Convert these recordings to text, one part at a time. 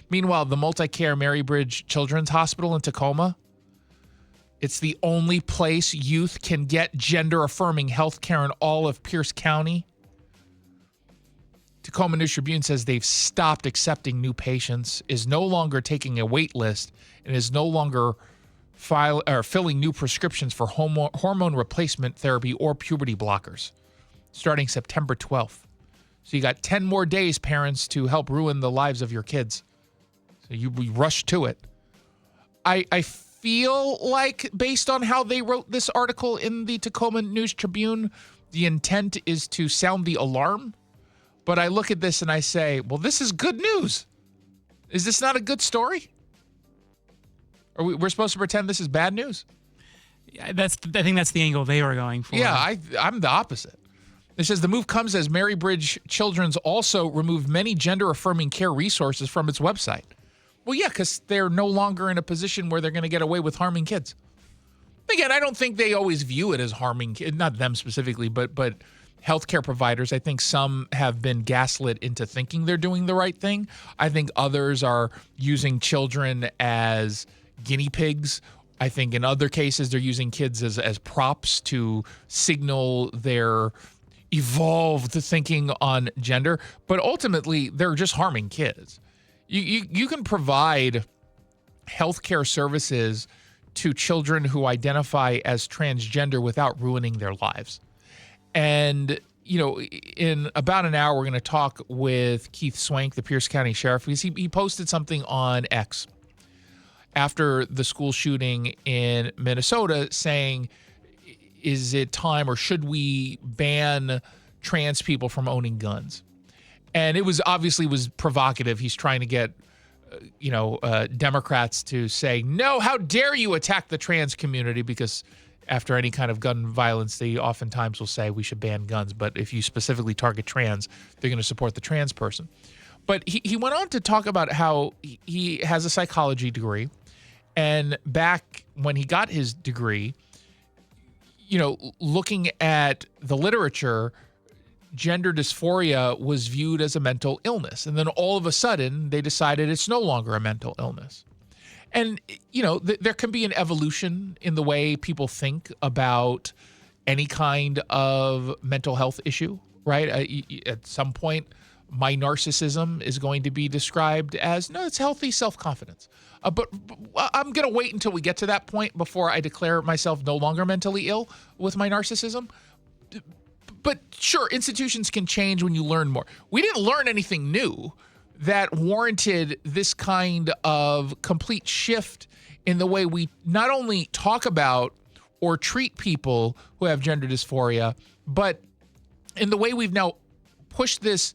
Meanwhile, the multi-care Marybridge Children's Hospital in Tacoma, it's the only place youth can get gender-affirming health care in all of Pierce County. Tacoma News Tribune says they've stopped accepting new patients, is no longer taking a wait list, and is no longer filling new prescriptions for hormone replacement therapy or puberty blockers starting September 12th. So you got 10 more days, parents, to help ruin the lives of your kids. So we rush to it. I feel like, based on how they wrote this article in the Tacoma News Tribune, the intent is to sound the alarm. But I look at this and I say, well, this is good news. Is this not a good story? We're supposed to pretend this is bad news? Yeah, I think that's the angle they were going for. Yeah, I'm the opposite. It says the move comes as Marybridge Children's also removed many gender-affirming care resources from its website. Well, yeah, because they're no longer in a position where they're going to get away with harming kids. Again, I don't think they always view it as harming kids, not them specifically, but healthcare providers. I think some have been gaslit into thinking they're doing the right thing. I think others are using children as guinea pigs. I think in other cases they're using kids as props to signal their evolved thinking on gender. But ultimately, they're just harming kids. You can provide healthcare services to children who identify as transgender without ruining their lives. And, in about an hour, we're going to talk with Keith Swank, the Pierce County Sheriff, because he posted something on X after the school shooting in Minnesota saying, is it time or should we ban trans people from owning guns? And it was provocative. He's trying to get, Democrats to say, no, how dare you attack the trans community? Because after any kind of gun violence, they oftentimes will say we should ban guns. But if you specifically target trans, they're going to support the trans person. But he went on to talk about how he has a psychology degree. And back when he got his degree, looking at the literature, gender dysphoria was viewed as a mental illness. And then all of a sudden, they decided it's no longer a mental illness. And, there can be an evolution in the way people think about any kind of mental health issue, right? At some point, my narcissism is going to be described as, no, it's healthy self-confidence. But I'm going to wait until we get to that point before I declare myself no longer mentally ill with my narcissism. But sure, institutions can change when you learn more. We didn't learn anything new that warranted this kind of complete shift in the way we not only talk about or treat people who have gender dysphoria, but in the way we've now pushed this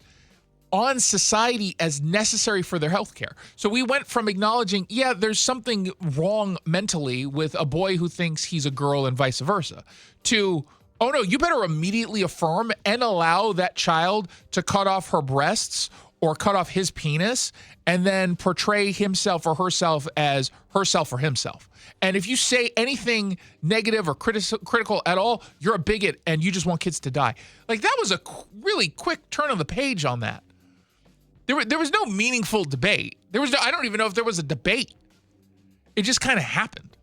on society as necessary for their health care. So we went from acknowledging, yeah, there's something wrong mentally with a boy who thinks he's a girl and vice versa, to, oh no, you better immediately affirm and allow that child to cut off her breasts or cut off his penis and then portray himself or herself as herself or himself. And if you say anything negative or critical at all, you're a bigot and you just want kids to die. Like, that was a really quick turn of the page on that. There was no meaningful debate. I don't even know if there was a debate. It just kind of happened.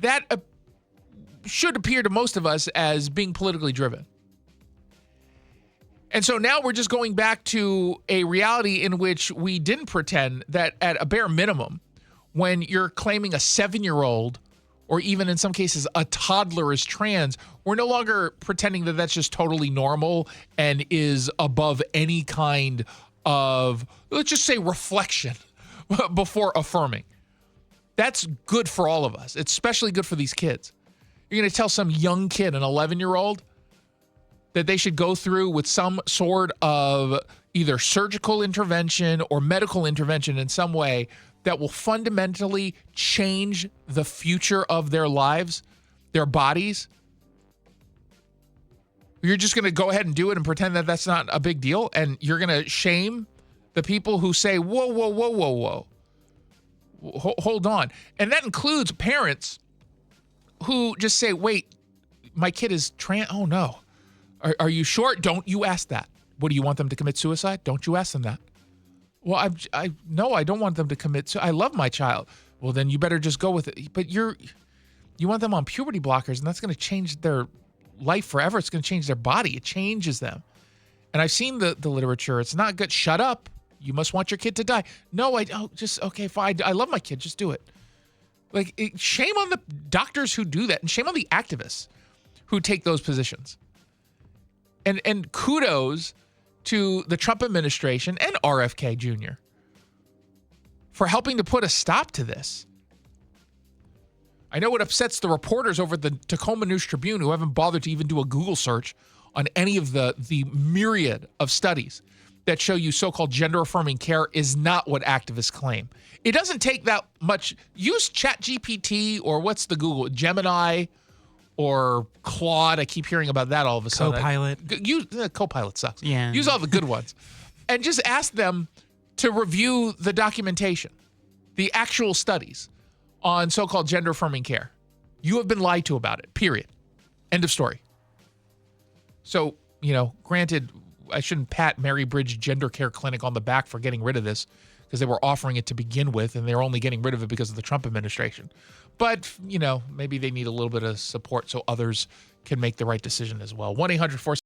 That should appear to most of us as being politically driven. And so now we're just going back to a reality in which we didn't pretend that at a bare minimum, when you're claiming a 7-year-old or even in some cases a toddler is trans, we're no longer pretending that that's just totally normal and is above any kind of, let's just say, reflection before affirming. That's good for all of us. It's especially good for these kids. You're going to tell some young kid, an 11-year-old, that they should go through with some sort of either surgical intervention or medical intervention in some way that will fundamentally change the future of their lives, their bodies. You're just going to go ahead and do it and pretend that that's not a big deal, and you're going to shame the people who say, whoa, whoa, whoa, whoa, whoa. Hold on. And that includes parents who just say, wait, my kid is trans. Oh, no. Are you sure? Don't you ask that. What, do you want them to commit suicide? Don't you ask them that. Well, no, I don't want them to commit. I love my child. Well, then you better just go with it. But you want them on puberty blockers, and that's going to change their life forever. It's going to change their body. It changes them. And I've seen the literature. It's not good. Shut up. You must want your kid to die. No, I don't. Just, okay, fine. I love my kid. Just do it. Like, shame on the doctors who do that, and shame on the activists who take those positions. And kudos to the Trump administration and RFK Jr. for helping to put a stop to this. I know it upsets the reporters over at the Tacoma News Tribune who haven't bothered to even do a Google search on any of the myriad of studies that show you so-called gender-affirming care is not what activists claim. It doesn't take that much. Use ChatGPT or what's the Google, Gemini or Claude. I keep hearing about that all of a sudden. Copilot. Copilot sucks. Yeah. Use all the good ones. And just ask them to review the documentation, the actual studies on so-called gender-affirming care. You have been lied to about it, period. End of story. So, granted, I shouldn't pat Mary Bridge Gender Care Clinic on the back for getting rid of this because they were offering it to begin with, and they're only getting rid of it because of the Trump administration. But, maybe they need a little bit of support so others can make the right decision as well. 1-800-4